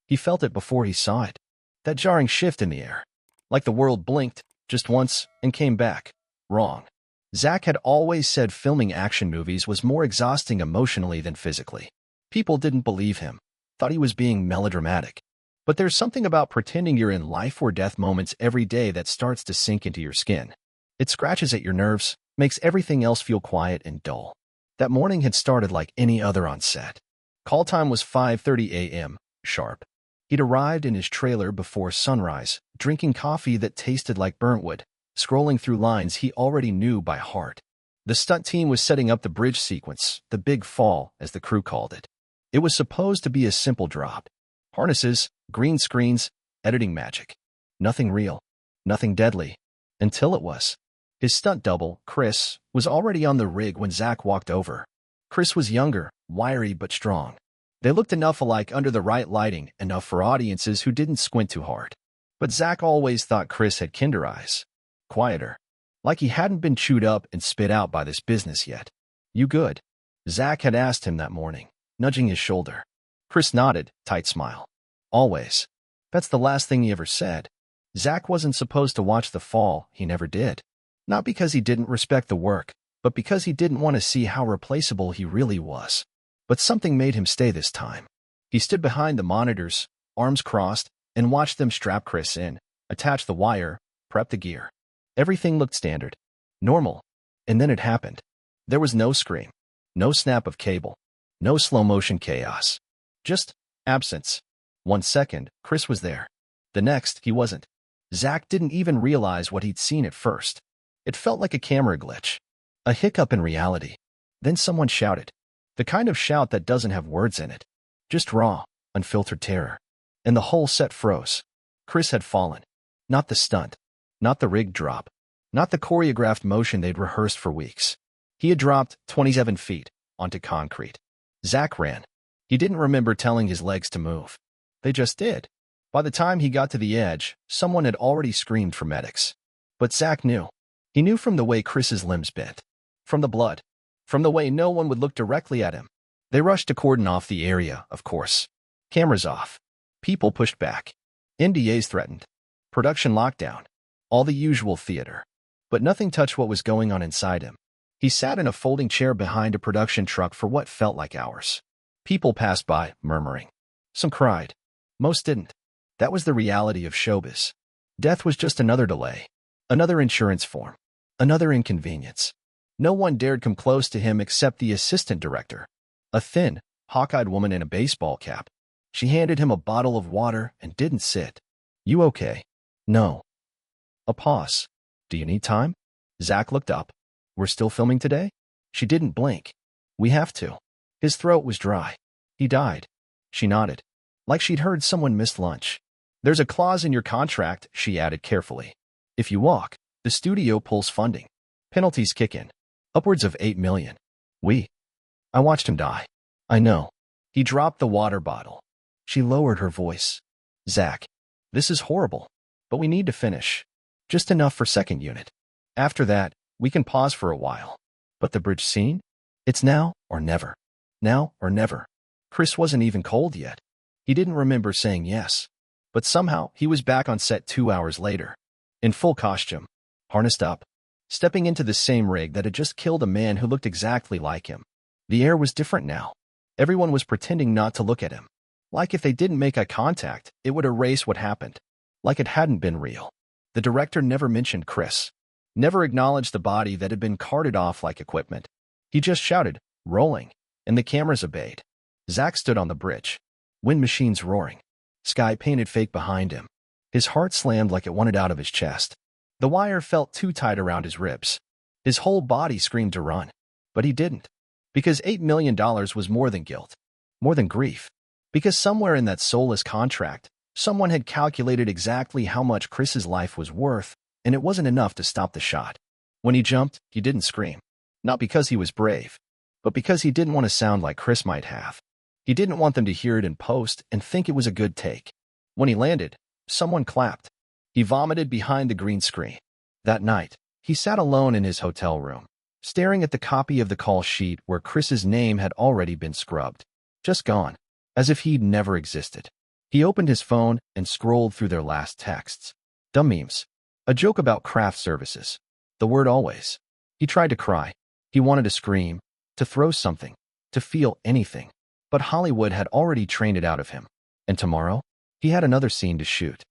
He felt it before he saw it. That jarring shift in the air. Like the world blinked, just once, and came back. Wrong. Zac had always said filming action movies was more exhausting emotionally than physically. People didn't believe him, thought he was being melodramatic. But there's something about pretending you're in life or death moments every day that starts to sink into your skin. It scratches at your nerves, makes everything else feel quiet and dull. That morning had started like any other on set. Call time was 5:30 a.m., sharp. He'd arrived in his trailer before sunrise, drinking coffee that tasted like burnt wood, scrolling through lines he already knew by heart. The stunt team was setting up the bridge sequence, the big fall, as the crew called it. It was supposed to be a simple drop. Harnesses, green screens, editing magic. Nothing real. Nothing deadly. Until it was. His stunt double, Chris, was already on the rig when Zac walked over. Chris was younger, wiry but strong. They looked enough alike under the right lighting, enough for audiences who didn't squint too hard. But Zac always thought Chris had kinder eyes. Quieter. Like he hadn't been chewed up and spit out by this business yet. "You good?" Zac had asked him that morning, nudging his shoulder. Chris nodded, tight smile. "Always." That's the last thing he ever said. Zac wasn't supposed to watch the fall, he never did. Not because he didn't respect the work, but because he didn't want to see how replaceable he really was. But something made him stay this time. He stood behind the monitors, arms crossed, and watched them strap Chris in, attach the wire, prep the gear. Everything looked standard, normal. And then it happened. There was no scream, no snap of cable, no slow-motion chaos. Just absence. 1 second, Chris was there. The next, he wasn't. Zac didn't even realize what he'd seen at first. It felt like a camera glitch. A hiccup in reality. Then someone shouted. The kind of shout that doesn't have words in it. Just raw, unfiltered terror. And the whole set froze. Chris had fallen. Not the stunt. Not the rigged drop. Not the choreographed motion they'd rehearsed for weeks. He had dropped 27 feet onto concrete. Zac ran. He didn't remember telling his legs to move. They just did. By the time he got to the edge, someone had already screamed for medics. But Zac knew. He knew from the way Chris's limbs bent. From the blood. From the way no one would look directly at him. They rushed to cordon off the area, of course. Cameras off. People pushed back. NDAs threatened. Production lockdown. All the usual theater. But nothing touched what was going on inside him. He sat in a folding chair behind a production truck for what felt like hours. People passed by, murmuring. Some cried. Most didn't. That was the reality of showbiz. Death was just another delay. Another insurance form. Another inconvenience. No one dared come close to him except the assistant director. A thin, hawk-eyed woman in a baseball cap. She handed him a bottle of water and didn't sit. "You okay?" "No." A pause. "Do you need time?" Zac looked up. "We're still filming today?" She didn't blink. "We have to." His throat was dry. "He died." She nodded. Like she'd heard someone miss lunch. "There's a clause in your contract," she added carefully. "If you walk, the studio pulls funding. Penalties kick in. Upwards of $8 million. I watched him die." "I know." He dropped the water bottle. She lowered her voice. "Zac, this is horrible. But we need to finish. Just enough for second unit. After that, we can pause for a while. But the bridge scene? It's now or never. Now or never." Chris wasn't even cold yet. He didn't remember saying yes. But somehow, he was back on set 2 hours later. In full costume. Harnessed up. Stepping into the same rig that had just killed a man who looked exactly like him. The air was different now. Everyone was pretending not to look at him. Like if they didn't make eye contact, it would erase what happened. Like it hadn't been real. The director never mentioned Chris. Never acknowledged the body that had been carted off like equipment. He just shouted, "Rolling," and the cameras obeyed. Zac stood on the bridge. Wind machines roaring. Sky painted fake behind him. His heart slammed like it wanted out of his chest. The wire felt too tight around his ribs. His whole body screamed to run. But he didn't. Because $8 million was more than guilt. More than grief. Because somewhere in that soulless contract, someone had calculated exactly how much Chris's life was worth, and it wasn't enough to stop the shot. When he jumped, he didn't scream. Not because he was brave, but because he didn't want to sound like Chris might have. He didn't want them to hear it in post and think it was a good take. When he landed, someone clapped. He vomited behind the green screen. That night, he sat alone in his hotel room, staring at the copy of the call sheet where Chris's name had already been scrubbed. Just gone. As if he'd never existed. He opened his phone and scrolled through their last texts. Dumb memes. A joke about craft services. The word always. He tried to cry. He wanted to scream, to throw something, to feel anything. But Hollywood had already trained it out of him. And tomorrow? He had another scene to shoot.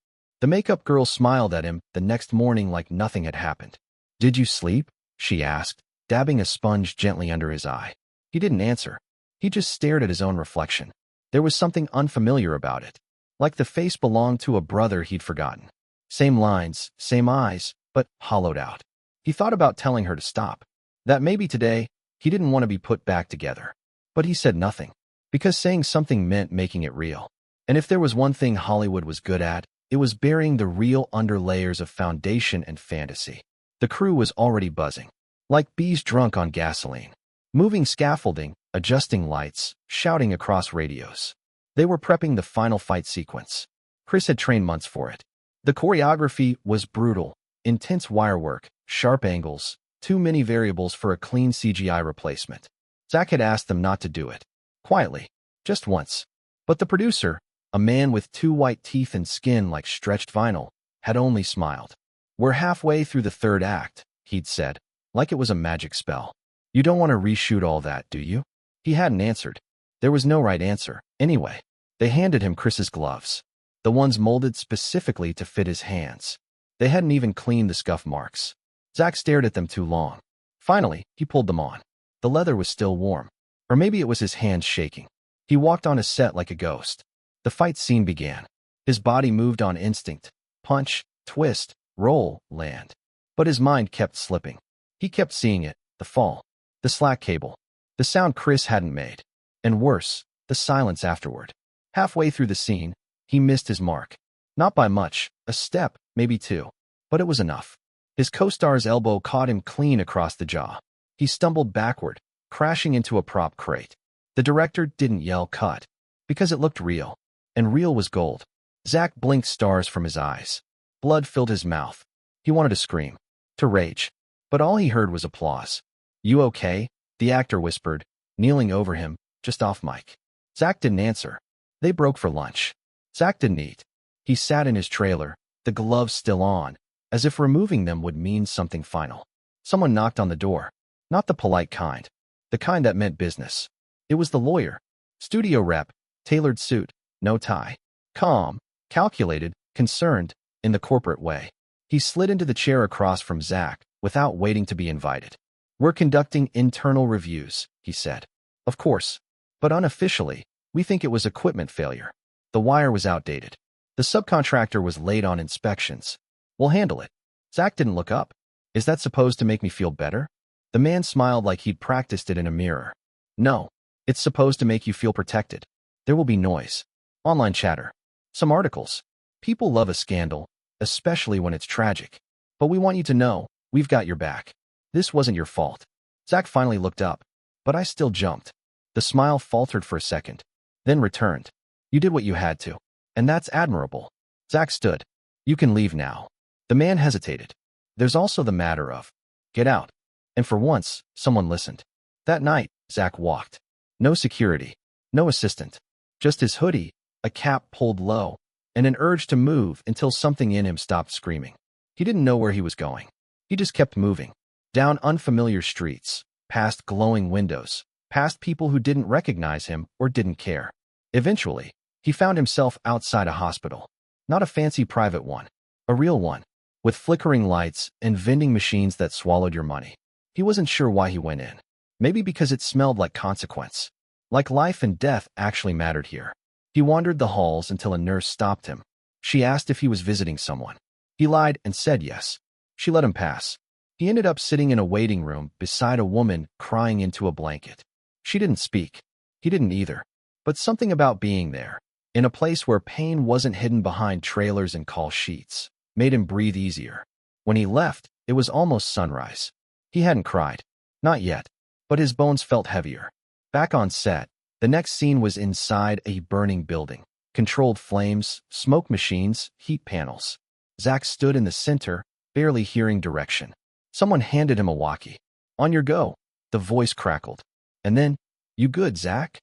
The makeup girl smiled at him the next morning like nothing had happened. "Did you sleep?" she asked, dabbing a sponge gently under his eye. He didn't answer. He just stared at his own reflection. There was something unfamiliar about it. Like the face belonged to a brother he'd forgotten. Same lines, same eyes, but hollowed out. He thought about telling her to stop. That maybe today, he didn't want to be put back together. But he said nothing. Because saying something meant making it real. And if there was one thing Hollywood was good at, it was burying the real under layers of foundation and fantasy. The crew was already buzzing. Like bees drunk on gasoline. Moving scaffolding, adjusting lights, shouting across radios. They were prepping the final fight sequence. Chris had trained months for it. The choreography was brutal, intense wire work, sharp angles, too many variables for a clean CGI replacement. Zac had asked them not to do it. Quietly. Just once. But the producer, a man with 2 white teeth and skin like stretched vinyl, had only smiled. "We're halfway through the 3rd act," he'd said, like it was a magic spell. "You don't want to reshoot all that, do you?" He hadn't answered. There was no right answer. Anyway, they handed him Chris's gloves. The ones molded specifically to fit his hands. They hadn't even cleaned the scuff marks. Zac stared at them too long. Finally, he pulled them on. The leather was still warm. Or maybe it was his hands shaking. He walked on a set like a ghost. The fight scene began. His body moved on instinct. Punch, twist, roll, land. But his mind kept slipping. He kept seeing it, the fall, the slack cable, the sound Chris hadn't made. And worse, the silence afterward. Halfway through the scene, he missed his mark. Not by much, a step, maybe 2. But it was enough. His co-star's elbow caught him clean across the jaw. He stumbled backward, crashing into a prop crate. The director didn't yell cut, because it looked real. And real was gold. Zac blinked stars from his eyes. Blood filled his mouth. He wanted to scream, to rage. But all he heard was applause. "You okay?" the actor whispered, kneeling over him, just off mic. Zac didn't answer. They broke for lunch. Zac didn't eat. He sat in his trailer, the gloves still on, as if removing them would mean something final. Someone knocked on the door. Not the polite kind. The kind that meant business. It was the lawyer. Studio rep, tailored suit, no tie. Calm, calculated, concerned, in the corporate way. He slid into the chair across from Zac, without waiting to be invited. "We're conducting internal reviews," he said. "Of course. But unofficially, we think it was equipment failure. The wire was outdated. The subcontractor was late on inspections. We'll handle it." Zac didn't look up. "Is that supposed to make me feel better?" The man smiled like he'd practiced it in a mirror. "No. It's supposed to make you feel protected. There will be noise. Online chatter. Some articles. People love a scandal, especially when it's tragic. But we want you to know, we've got your back. This wasn't your fault." Zac finally looked up. But I still jumped. The smile faltered for a second, then returned. "You did what you had to. And that's admirable." Zac stood. "You can leave now." The man hesitated. "There's also the matter of, get out." And for once, someone listened. That night, Zac walked. No security. No assistant. Just his hoodie, a cap pulled low, and an urge to move until something in him stopped screaming. He didn't know where he was going. He just kept moving. Down unfamiliar streets, past glowing windows, past people who didn't recognize him or didn't care. Eventually, he found himself outside a hospital. Not a fancy private one. A real one. With flickering lights and vending machines that swallowed your money. He wasn't sure why he went in. Maybe because it smelled like consequence. Like life and death actually mattered here. He wandered the halls until a nurse stopped him. She asked if he was visiting someone. He lied and said yes. She let him pass. He ended up sitting in a waiting room beside a woman crying into a blanket. She didn't speak. He didn't either. But something about being there, in a place where pain wasn't hidden behind trailers and call sheets, made him breathe easier. When he left, it was almost sunrise. He hadn't cried. Not yet. But his bones felt heavier. Back on set, the next scene was inside a burning building. Controlled flames, smoke machines, heat panels. Zac stood in the center, barely hearing direction. Someone handed him a walkie. "On your go," the voice crackled. And then, "You good, Zac?"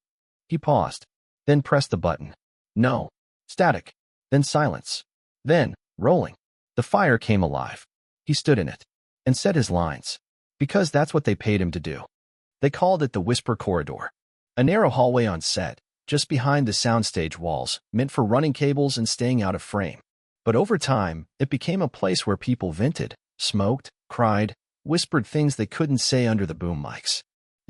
He paused, then pressed the button. "No." Static. Then silence. Then, rolling. The fire came alive. He stood in it and said his lines. Because that's what they paid him to do. They called it the Whisper Corridor. A narrow hallway on set, just behind the soundstage walls, meant for running cables and staying out of frame. But over time, it became a place where people vented, smoked, cried, whispered things they couldn't say under the boom mics.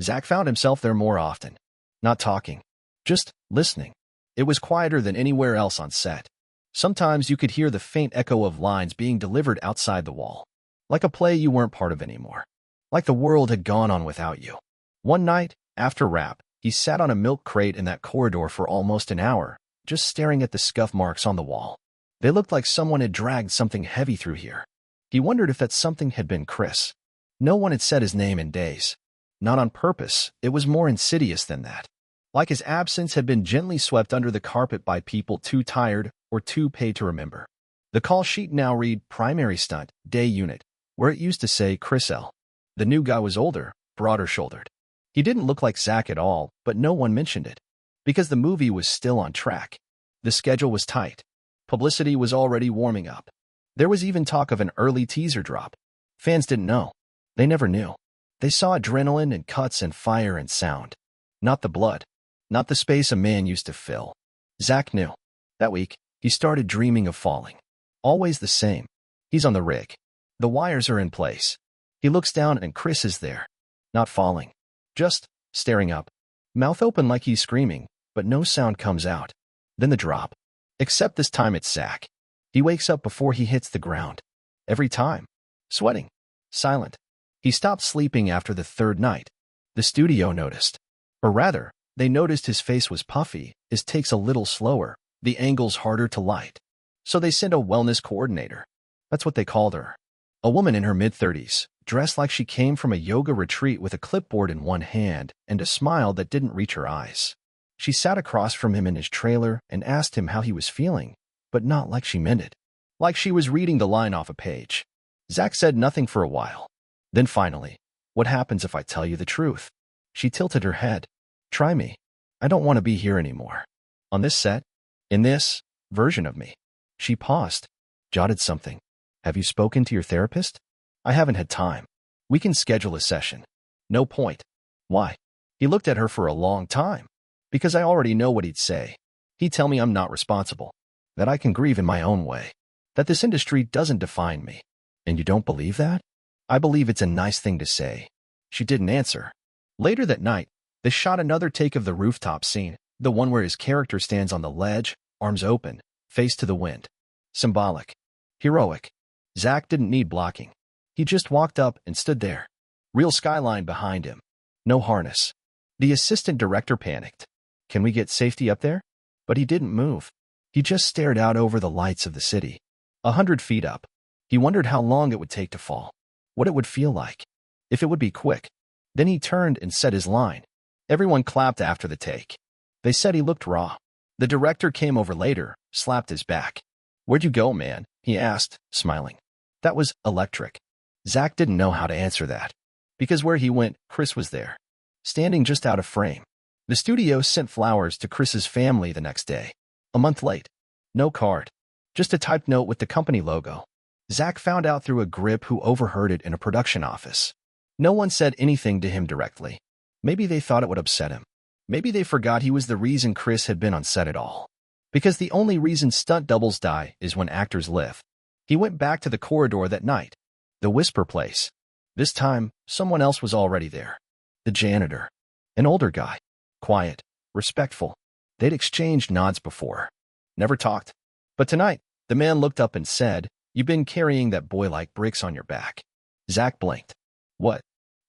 Zac found himself there more often. Not talking. Just listening. It was quieter than anywhere else on set. Sometimes you could hear the faint echo of lines being delivered outside the wall. Like a play you weren't part of anymore. Like the world had gone on without you. One night, after wrap, he sat on a milk crate in that corridor for almost an hour, just staring at the scuff marks on the wall. They looked like someone had dragged something heavy through here. He wondered if that something had been Chris. No one had said his name in days. Not on purpose, it was more insidious than that. Like his absence had been gently swept under the carpet by people too tired or too paid to remember. The call sheet now read Primary Stunt, Day Unit, where it used to say Chris L. The new guy was older, broader-shouldered. He didn't look like Zac at all, but no one mentioned it. Because the movie was still on track. The schedule was tight. Publicity was already warming up. There was even talk of an early teaser drop. Fans didn't know. They never knew. They saw adrenaline and cuts and fire and sound. Not the blood. Not the space a man used to fill. Zac knew. That week, he started dreaming of falling. Always the same. He's on the rig. The wires are in place. He looks down and Chris is there. Not falling. Just staring up. Mouth open like he's screaming, but no sound comes out. Then the drop. Except this time it's Zac. He wakes up before he hits the ground. Every time. Sweating. Silent. He stopped sleeping after the third night. The studio noticed. Or rather, they noticed his face was puffy, his takes a little slower, the angles harder to light. So they sent a wellness coordinator. That's what they called her. A woman in her mid-30s, dressed like she came from a yoga retreat with a clipboard in one hand and a smile that didn't reach her eyes. She sat across from him in his trailer and asked him how he was feeling, but not like she meant it. Like she was reading the line off a page. Zac said nothing for a while. Then finally, what happens if I tell you the truth? She tilted her head. Try me. I don't want to be here anymore. On this set? In this version of me. She paused. Jotted something. Have you spoken to your therapist? I haven't had time. We can schedule a session. No point. Why? He looked at her for a long time. Because I already know what he'd say. He'd tell me I'm not responsible. That I can grieve in my own way. That this industry doesn't define me. And you don't believe that? I believe it's a nice thing to say. She didn't answer. Later that night, they shot another take of the rooftop scene, the one where his character stands on the ledge, arms open, face to the wind. Symbolic. Heroic. Zac didn't need blocking. He just walked up and stood there. Real skyline behind him. No harness. The assistant director panicked. Can we get safety up there? But he didn't move. He just stared out over the lights of the city. 100 feet up. He wondered how long it would take to fall. What it would feel like. If it would be quick. Then he turned and said his line. Everyone clapped after the take. They said he looked raw. The director came over later, slapped his back. Where'd you go, man? He asked, smiling. That was electric. Zac didn't know how to answer that. Because where he went, Chris was there. Standing just out of frame. The studio sent flowers to Chris's family the next day. A month late. No card. Just a typed note with the company logo. Zac found out through a grip who overheard it in a production office. No one said anything to him directly. Maybe they thought it would upset him. Maybe they forgot he was the reason Chris had been on set at all. Because the only reason stunt doubles die is when actors live. He went back to the corridor that night. The Whisper place. This time, someone else was already there. The janitor. An older guy. Quiet. Respectful. They'd exchanged nods before. Never talked. But tonight, the man looked up and said, "You've been carrying that boy like bricks on your back." Zac blinked. What?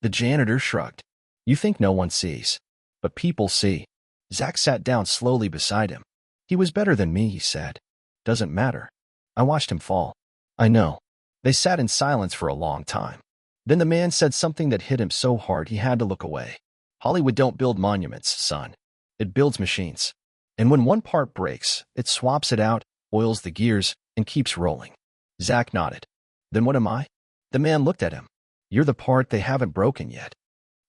The janitor shrugged. You think no one sees. But people see. Zac sat down slowly beside him. He was better than me, he said. Doesn't matter. I watched him fall. I know. They sat in silence for a long time. Then the man said something that hit him so hard he had to look away. Hollywood don't build monuments, son. It builds machines. And when one part breaks, it swaps it out, oils the gears, and keeps rolling. Zac nodded. Then what am I? The man looked at him. You're the part they haven't broken yet.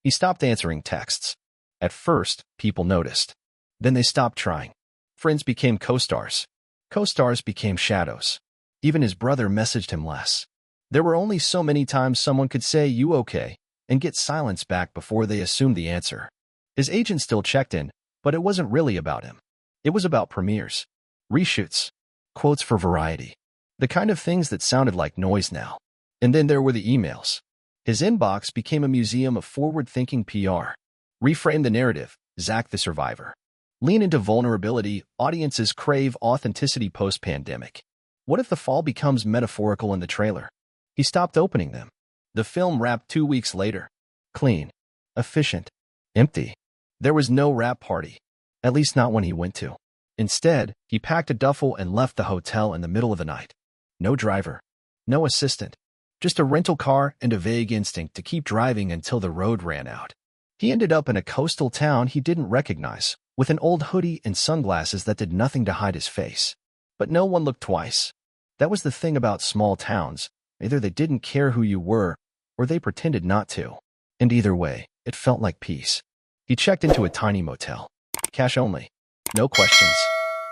He stopped answering texts. At first, people noticed. Then they stopped trying. Friends became co-stars. Co-stars became shadows. Even his brother messaged him less. There were only so many times someone could say, "You okay?" and get silence back before they assumed the answer. His agent still checked in, but it wasn't really about him. It was about premieres, reshoots, quotes for Variety, the kind of things that sounded like noise now. And then there were the emails. His inbox became a museum of forward-thinking PR. Reframe the narrative, Zac the Survivor. Lean into vulnerability, audiences crave authenticity post-pandemic. What if the fall becomes metaphorical in the trailer? He stopped opening them. The film wrapped 2 weeks later. Clean, efficient, empty. There was no wrap party, at least not when he went to. Instead, he packed a duffel and left the hotel in the middle of the night. No driver, no assistant, just a rental car and a vague instinct to keep driving until the road ran out. He ended up in a coastal town he didn't recognize, with an old hoodie and sunglasses that did nothing to hide his face. But no one looked twice. That was the thing about small towns. Either they didn't care who you were, or they pretended not to. And either way, it felt like peace. He checked into a tiny motel. Cash only. No questions.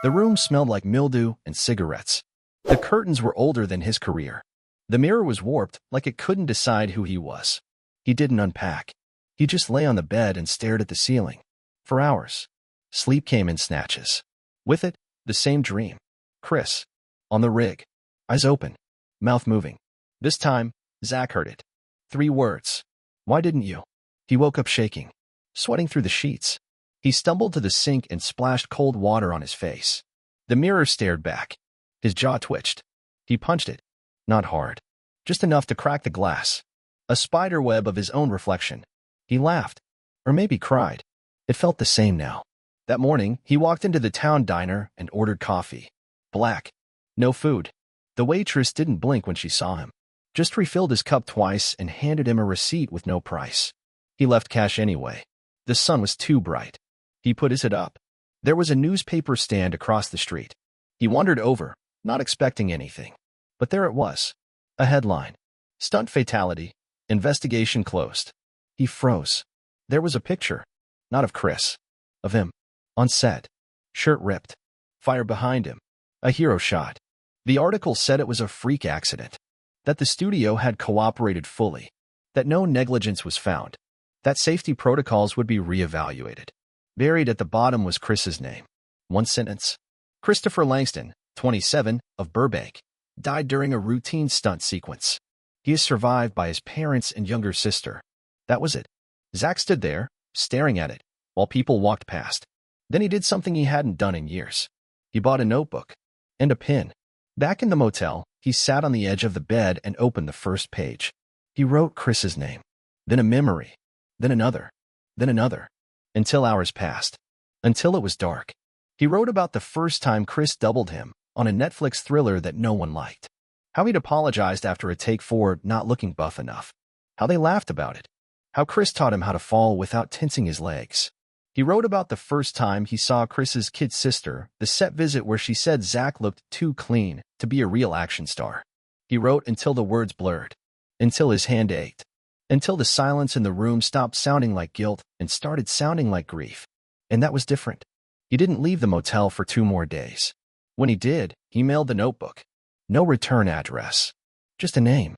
The room smelled like mildew and cigarettes. The curtains were older than his career. The mirror was warped, like it couldn't decide who he was. He didn't unpack. He just lay on the bed and stared at the ceiling. For hours. Sleep came in snatches. With it, the same dream. Chris. On the rig. Eyes open. Mouth moving. This time, Zac heard it. 3 words. Why didn't you? He woke up shaking, sweating through the sheets. He stumbled to the sink and splashed cold water on his face. The mirror stared back. His jaw twitched. He punched it. Not hard. Just enough to crack the glass. A spider web of his own reflection. He laughed. Or maybe cried. It felt the same now. That morning, he walked into the town diner and ordered coffee. Black. No food. The waitress didn't blink when she saw him. Just refilled his cup twice and handed him a receipt with no price. He left cash anyway. The sun was too bright. He put his head up. There was a newspaper stand across the street. He wandered over, not expecting anything. But there it was. A headline. Stunt fatality. Investigation closed. He froze. There was a picture. Not of Chris. Of him. On set. Shirt ripped. Fire behind him. A hero shot. The article said it was a freak accident. That the studio had cooperated fully. That no negligence was found. That safety protocols would be reevaluated. Buried at the bottom was Chris's name. One sentence. Christopher Langston, 27, of Burbank, died during a routine stunt sequence. He is survived by his parents and younger sister. That was it. Zac stood there, staring at it, while people walked past. Then he did something he hadn't done in years. He bought a notebook. And a pen. Back in the motel, he sat on the edge of the bed and opened the first page. He wrote Chris's name. Then a memory. Then another. Then another. Until hours passed. Until it was dark. He wrote about the first time Chris doubled him on a Netflix thriller that no one liked. How he'd apologized after a take for not looking buff enough. How they laughed about it. How Chris taught him how to fall without tensing his legs. He wrote about the first time he saw Chris's kid sister, the set visit where she said Zac looked too clean to be a real action star. He wrote until the words blurred. Until his hand ached. Until the silence in the room stopped sounding like guilt and started sounding like grief. And that was different. He didn't leave the motel for 2 more days. When he did, he mailed the notebook. No return address. Just a name.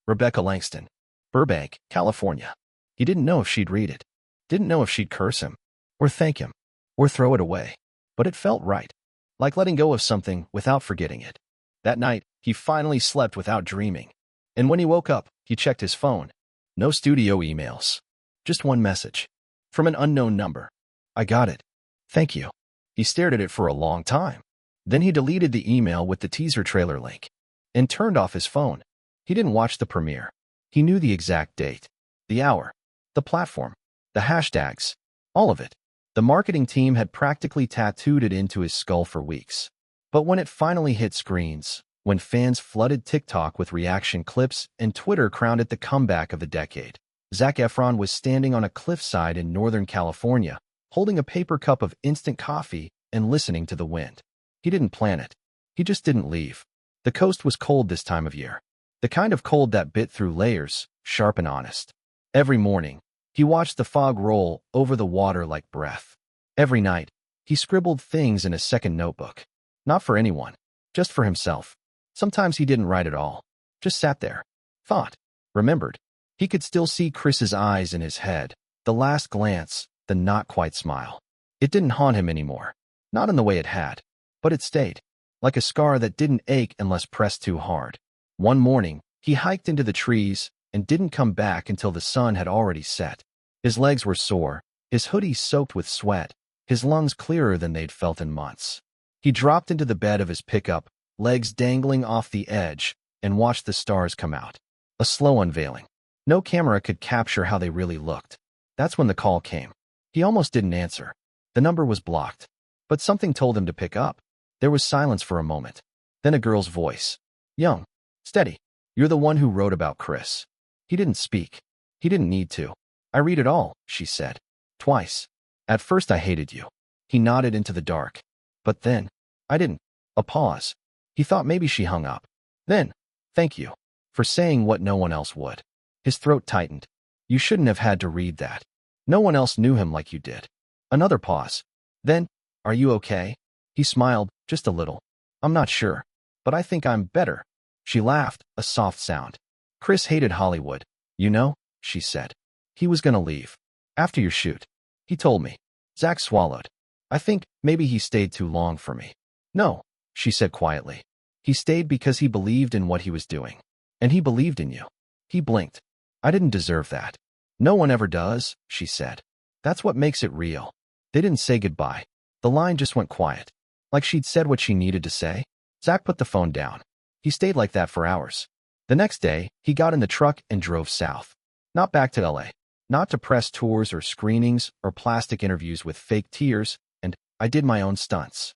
Rebecca Langston. Burbank, California. He didn't know if she'd read it. Didn't know if she'd curse him, or thank him, or throw it away. But it felt right. Like letting go of something without forgetting it. That night, he finally slept without dreaming. And when he woke up, he checked his phone. No studio emails. Just one message. From an unknown number. I got it. Thank you. He stared at it for a long time. Then he deleted the email with the teaser trailer link. And turned off his phone. He didn't watch the premiere. He knew the exact date. The hour. The platform. The hashtags. All of it. The marketing team had practically tattooed it into his skull for weeks. But when it finally hit screens, when fans flooded TikTok with reaction clips and Twitter crowned it the comeback of the decade, Zac Efron was standing on a cliffside in Northern California, holding a paper cup of instant coffee and listening to the wind. He didn't plan it. He just didn't leave. The coast was cold this time of year. The kind of cold that bit through layers, sharp and honest. Every morning, he watched the fog roll over the water like breath. Every night, he scribbled things in a second notebook. Not for anyone. Just for himself. Sometimes he didn't write at all. Just sat there. Thought. Remembered. He could still see Chris's eyes in his head. The last glance, the not-quite smile. It didn't haunt him anymore. Not in the way it had. But it stayed. Like a scar that didn't ache unless pressed too hard. One morning, he hiked into the trees and didn't come back until the sun had already set. His legs were sore, his hoodie soaked with sweat, his lungs clearer than they'd felt in months. He dropped into the bed of his pickup, legs dangling off the edge, and watched the stars come out. A slow unveiling. No camera could capture how they really looked. That's when the call came. He almost didn't answer. The number was blocked. But something told him to pick up. There was silence for a moment. Then a girl's voice. Young. Steady. You're the one who wrote about Chris. He didn't speak. He didn't need to. I read it all, she said. Twice. At first I hated you. He nodded into the dark. But then, I didn't. A pause. He thought maybe she hung up. Then, thank you. For saying what no one else would. His throat tightened. You shouldn't have had to read that. No one else knew him like you did. Another pause. Then, are you okay? He smiled, just a little. I'm not sure. But I think I'm better. She laughed, a soft sound. Chris hated Hollywood. You know, she said. He was gonna leave. After your shoot. He told me. Zac swallowed. I think maybe he stayed too long for me. No, she said quietly. He stayed because he believed in what he was doing. And he believed in you. He blinked. I didn't deserve that. No one ever does, she said. That's what makes it real. They didn't say goodbye. The line just went quiet. Like she'd said what she needed to say. Zac put the phone down. He stayed like that for hours. The next day, he got in the truck and drove south. Not back to LA. Not to press tours or screenings or plastic interviews with fake tears, and I did my own stunts.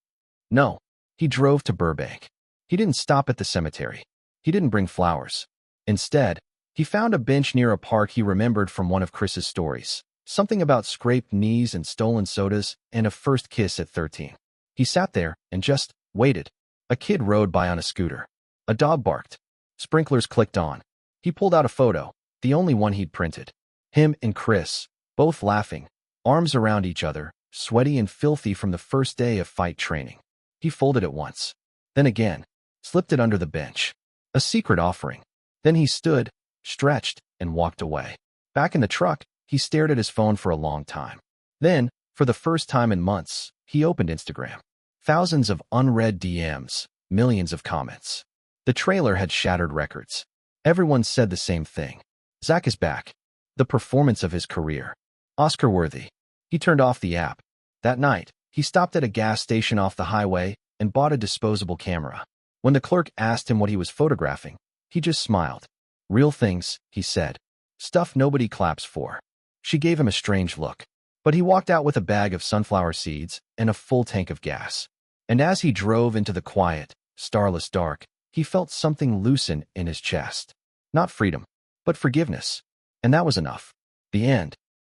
No, he drove to Burbank. He didn't stop at the cemetery. He didn't bring flowers. Instead, he found a bench near a park he remembered from one of Chris's stories. Something about scraped knees and stolen sodas and a first kiss at 13. He sat there and just waited. A kid rode by on a scooter. A dog barked. Sprinklers clicked on. He pulled out a photo, the only one he'd printed. Him and Chris, both laughing, arms around each other, sweaty and filthy from the first day of fight training. He folded it once. Then again, slipped it under the bench. A secret offering. Then he stood, stretched, and walked away. Back in the truck, he stared at his phone for a long time. Then, for the first time in months, he opened Instagram. Thousands of unread DMs, millions of comments. The trailer had shattered records. Everyone said the same thing. Zac is back. The performance of his career. Oscar-worthy. He turned off the app. That night, he stopped at a gas station off the highway and bought a disposable camera. When the clerk asked him what he was photographing, he just smiled. Real things, he said. Stuff nobody claps for. She gave him a strange look. But he walked out with a bag of sunflower seeds and a full tank of gas. And as he drove into the quiet, starless dark, he felt something loosen in his chest. Not freedom, but forgiveness. And that was enough. The end.